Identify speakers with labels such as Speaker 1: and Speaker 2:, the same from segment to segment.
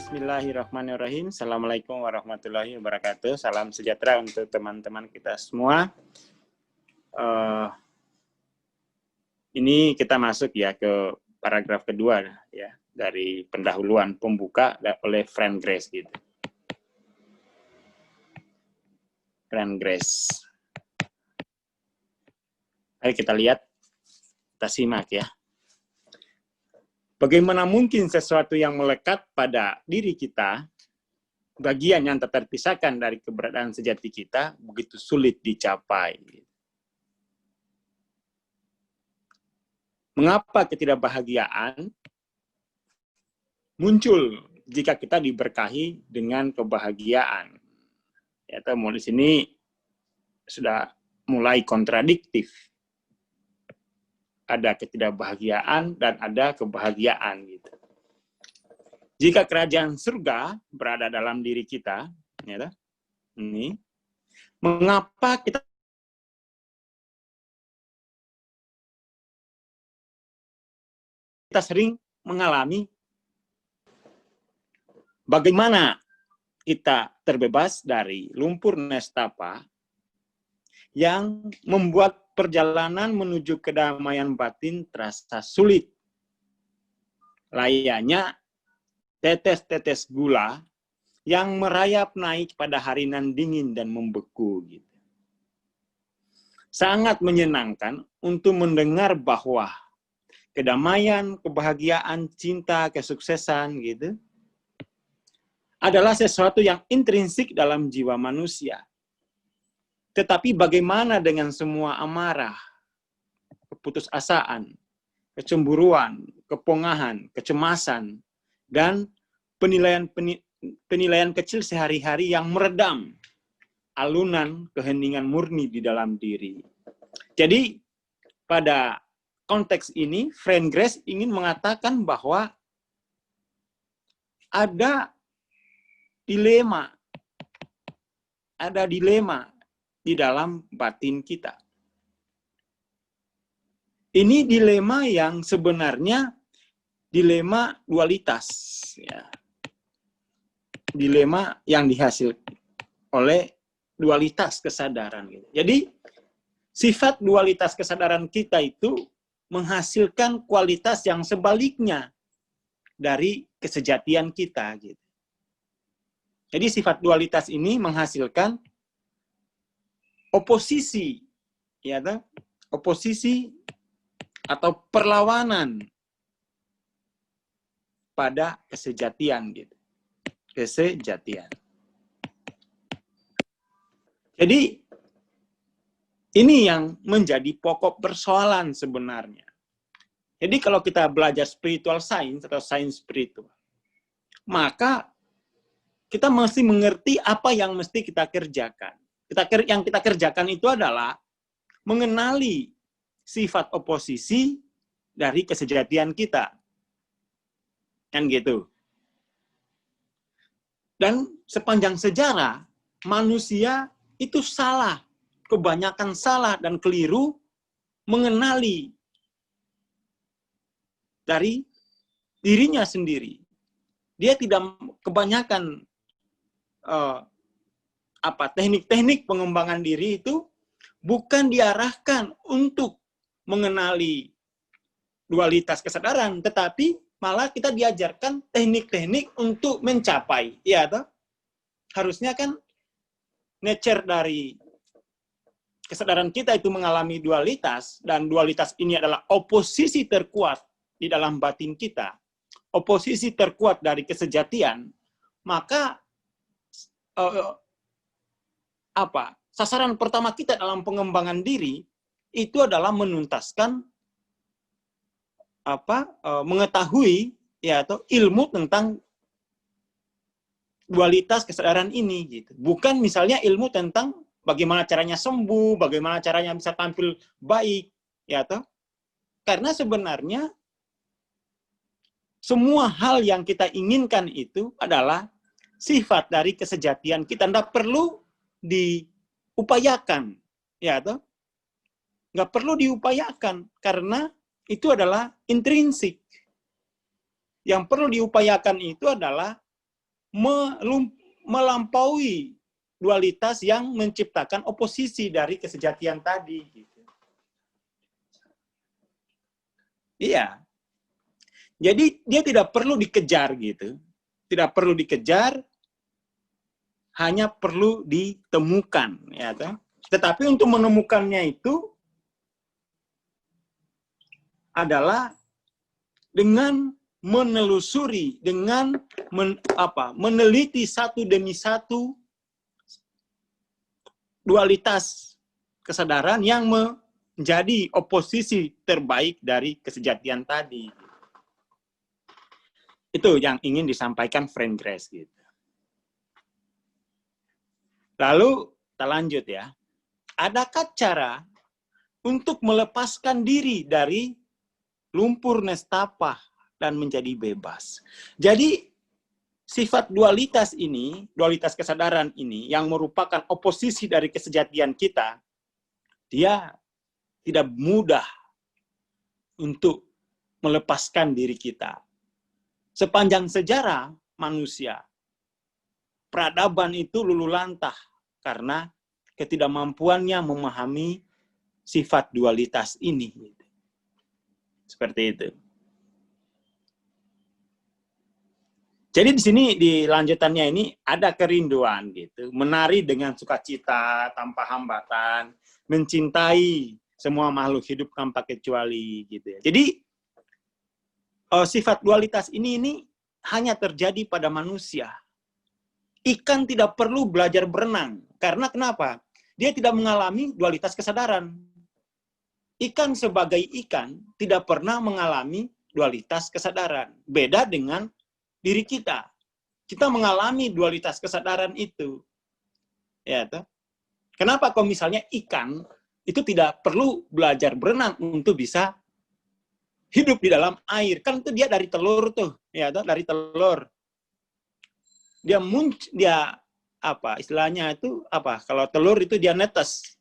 Speaker 1: Bismillahirrahmanirrahim. Assalamualaikum warahmatullahi wabarakatuh. Salam sejahtera untuk teman-teman kita semua. Ini kita masuk ya ke paragraf kedua ya dari pendahuluan pembuka oleh Frank Grace gitu. Frank Grace. Ayo kita lihat, kita simak ya. Bagaimana mungkin sesuatu yang melekat pada diri kita, bagian yang tak terpisahkan dari keberadaan sejati kita, begitu sulit dicapai. Mengapa ketidakbahagiaan muncul jika kita diberkahi dengan kebahagiaan? Ya, di sini sudah mulai kontradiktif. Ada ketidakbahagiaan dan ada kebahagiaan gitu. Jika kerajaan surga berada dalam diri kita, ya, ini mengapa kita sering mengalami bagaimana kita terbebas dari lumpur nestapa yang membuat perjalanan menuju kedamaian batin terasa sulit. Layaknya tetes-tetes gula yang merayap naik pada harinan dingin dan membeku. Gitu. Sangat menyenangkan untuk mendengar bahwa kedamaian, kebahagiaan, cinta, kesuksesan gitu adalah sesuatu yang intrinsik dalam jiwa manusia. Tetapi bagaimana dengan semua amarah, keputusasaan, kecemburuan, kepongahan, kecemasan, dan penilaian kecil sehari-hari yang meredam alunan keheningan murni di dalam diri. Jadi, pada konteks ini, Frank Grace ingin mengatakan bahwa ada dilema di dalam batin kita. Ini dilema yang sebenarnya dilema dualitas, ya. Dilema yang dihasilkan oleh dualitas kesadaran. Gitu. Jadi sifat dualitas kesadaran kita itu menghasilkan kualitas yang sebaliknya dari kesejatian kita. Gitu. Jadi sifat dualitas ini menghasilkan oposisi, ya, oposisi atau perlawanan pada kesejatian, gitu. Kesejatian. Jadi ini yang menjadi pokok persoalan sebenarnya. Jadi kalau kita belajar spiritual science atau sains spiritual, maka kita mesti mengerti apa yang mesti kita kerjakan. Yang kita kerjakan itu adalah mengenali sifat oposisi dari kesejatian kita. Kan gitu. Dan sepanjang sejarah, manusia itu salah, kebanyakan salah dan keliru mengenali dari dirinya sendiri. Dia tidak kebanyakan teknik-teknik pengembangan diri itu bukan diarahkan untuk mengenali dualitas kesadaran, tetapi malah kita diajarkan teknik-teknik untuk mencapai. Ya, toh? Harusnya kan nature dari kesadaran kita itu mengalami dualitas, dan dualitas ini adalah oposisi terkuat di dalam batin kita, oposisi terkuat dari kesejatian, maka sasaran pertama kita dalam pengembangan diri itu adalah menuntaskan mengetahui ya atau ilmu tentang dualitas kesadaran ini gitu. Bukan misalnya ilmu tentang bagaimana caranya sembuh, bagaimana caranya bisa tampil baik ya toh. Karena sebenarnya semua hal yang kita inginkan itu adalah sifat dari kesejatian kita, tidak perlu diupayakan, ya toh? Nggak perlu diupayakan karena itu adalah intrinsik. Yang perlu diupayakan itu adalah melampaui dualitas yang menciptakan oposisi dari kesejatian tadi. Gitu. Iya. Jadi dia tidak perlu dikejar gitu. Tidak perlu dikejar, hanya perlu ditemukan. Ya, tetapi untuk menemukannya itu adalah dengan menelusuri, dengan meneliti satu demi satu dualitas kesadaran yang menjadi oposisi terbaik dari kesejatian tadi. Itu yang ingin disampaikan Frank Grace gitu. Lalu kita lanjut ya. Adakah cara untuk melepaskan diri dari lumpur nestapa dan menjadi bebas? Jadi sifat dualitas ini, dualitas kesadaran ini yang merupakan oposisi dari kesejatian kita, dia tidak mudah untuk melepaskan diri kita. Sepanjang sejarah manusia, peradaban itu luluh lantah karena ketidakmampuannya memahami sifat dualitas ini. Seperti itu. Jadi di sini di lanjutannya ini ada kerinduan gitu, menari dengan sukacita tanpa hambatan, mencintai semua makhluk hidup tanpa kecuali gitu ya. Jadi sifat dualitas ini hanya terjadi pada manusia. Ikan tidak perlu belajar berenang. Karena kenapa? Dia tidak mengalami dualitas kesadaran. Ikan sebagai ikan tidak pernah mengalami dualitas kesadaran. Beda dengan diri kita. Kita mengalami dualitas kesadaran itu. Ya, toh? Kenapa kalau misalnya ikan itu tidak perlu belajar berenang untuk bisa hidup di dalam air, kan itu dia dari telur tuh, ya, dari telur. Dia apa istilahnya itu apa? Kalau telur itu dia netes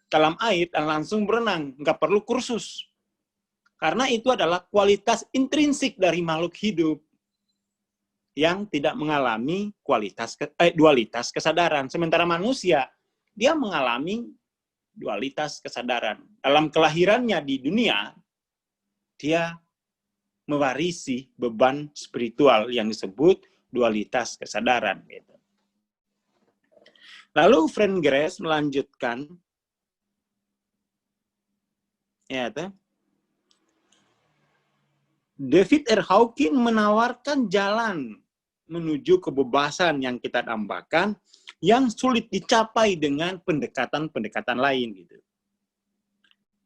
Speaker 1: dalam air dan langsung berenang, nggak perlu kursus. Karena itu adalah kualitas intrinsik dari makhluk hidup yang tidak mengalami dualitas kesadaran. Sementara manusia dia mengalami dualitas kesadaran. Dalam kelahirannya di dunia, dia mewarisi beban spiritual yang disebut dualitas kesadaran. Gitu. Lalu Frank Grace melanjutkan, ya, David R. Hawkins menawarkan jalan menuju kebebasan yang kita dambakan yang sulit dicapai dengan pendekatan-pendekatan lain. Gitu.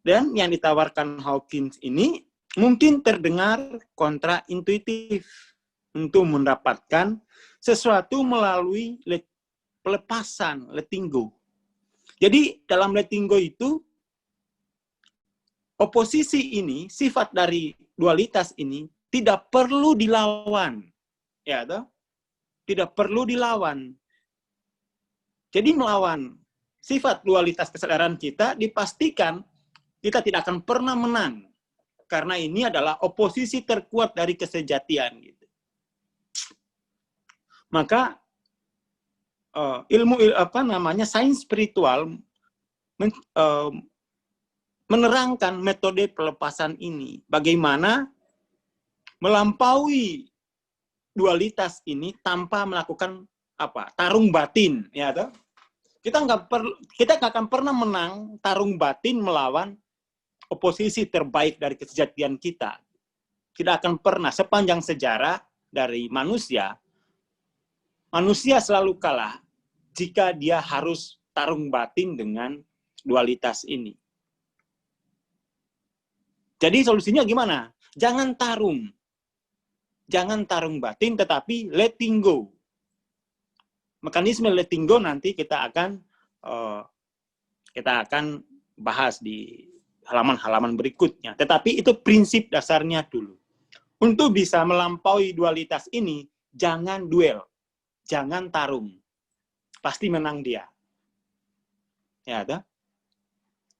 Speaker 1: Dan yang ditawarkan Hawkins ini mungkin terdengar kontraintuitif untuk mendapatkan sesuatu melalui pelepasan, letting go. Jadi dalam letting go itu, oposisi ini, sifat dari dualitas ini tidak perlu dilawan. Ya, toh? Tidak perlu dilawan. Jadi melawan sifat dualitas kesadaran kita dipastikan kita tidak akan pernah menang. Karena ini adalah oposisi terkuat dari kesejatian. Gitu. Maka sains spiritual menerangkan metode pelepasan ini. Bagaimana melampaui dualitas ini tanpa melakukan tarung batin. Ya, toh? Kita nggak akan pernah menang tarung batin melawan oposisi terbaik dari kesejatian kita. Tidak akan pernah sepanjang sejarah dari manusia selalu kalah jika dia harus tarung batin dengan dualitas ini. Jadi solusinya gimana? Jangan tarung. Jangan tarung batin, tetapi letting go. Mekanisme letting go nanti kita akan bahas di halaman-halaman berikutnya. Tetapi itu prinsip dasarnya dulu. Untuk bisa melampaui dualitas ini, jangan duel. Jangan tarung. Pasti menang dia. Ya, toh?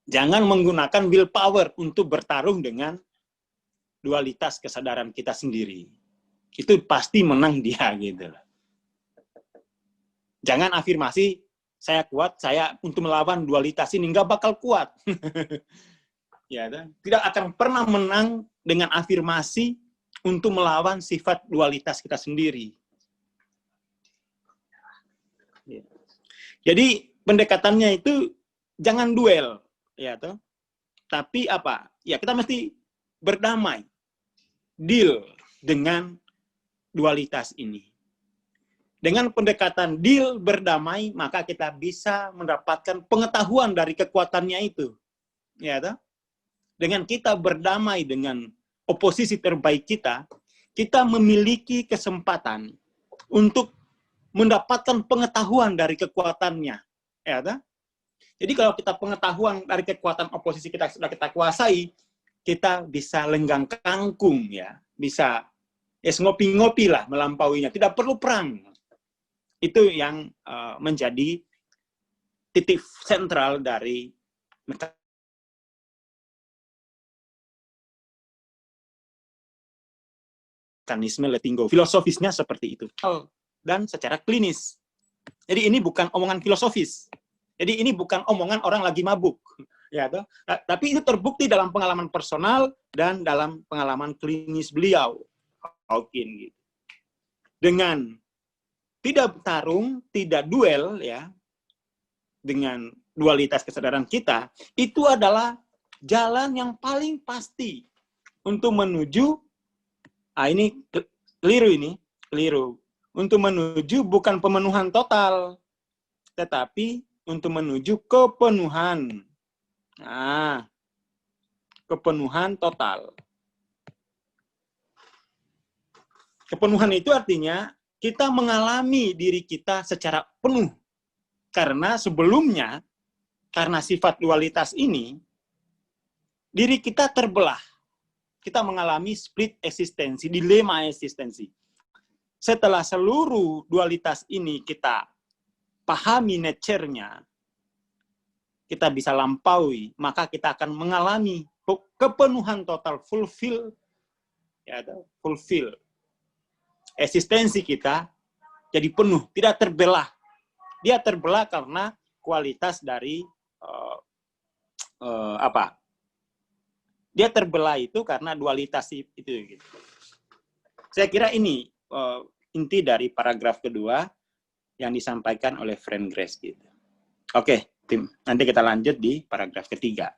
Speaker 1: Jangan menggunakan willpower untuk bertarung dengan dualitas kesadaran kita sendiri. Itu pasti menang dia gitu. Jangan afirmasi, saya kuat, saya untuk melawan dualitas ini, nggak bakal kuat. Ya, tidak akan pernah menang dengan afirmasi untuk melawan sifat dualitas kita sendiri. Jadi pendekatannya itu jangan duel, ya toh. Tapi apa? Ya kita mesti berdamai, deal dengan dualitas ini. Dengan pendekatan deal berdamai, maka kita bisa mendapatkan pengetahuan dari kekuatannya itu. Ya toh? Dengan kita berdamai dengan oposisi terbaik kita, kita memiliki kesempatan untuk mendapatkan pengetahuan dari kekuatannya. Ya toh? Jadi kalau kita pengetahuan dari kekuatan oposisi kita sudah kita kuasai, kita bisa lenggang kangkung, ya, bisa ngopi-ngopi lah melampauinya, tidak perlu perang. Itu yang menjadi titik sentral dari mekanisme letting go. Filosofisnya seperti itu. Dan secara klinis. Jadi ini bukan omongan filosofis. Jadi ini bukan omongan orang lagi mabuk, ya toh. Tapi itu terbukti dalam pengalaman personal dan dalam pengalaman klinis beliau, Hawking gitu. Dengan tidak bertarung, tidak duel, ya, dengan dualitas kesadaran kita, itu adalah jalan yang paling pasti untuk menuju, ini keliru, untuk menuju bukan pemenuhan total, tetapi untuk menuju kepenuhan. Nah, kepenuhan total. Kepenuhan itu artinya kita mengalami diri kita secara penuh. Karena sebelumnya, karena sifat dualitas ini, diri kita terbelah. Kita mengalami split eksistensi, dilema eksistensi. Setelah seluruh dualitas ini kita pahami nature-nya, kita bisa lampaui, maka kita akan mengalami kepenuhan total, fulfill, ya, fulfill. Eksistensi kita jadi penuh, tidak terbelah. Dia terbelah karena kualitas dari Dia terbelah itu karena dualitas itu. Gitu. Saya kira ini inti dari paragraf kedua yang disampaikan oleh Friend Grace gitu. Oke, tim. Nanti kita lanjut di paragraf ketiga.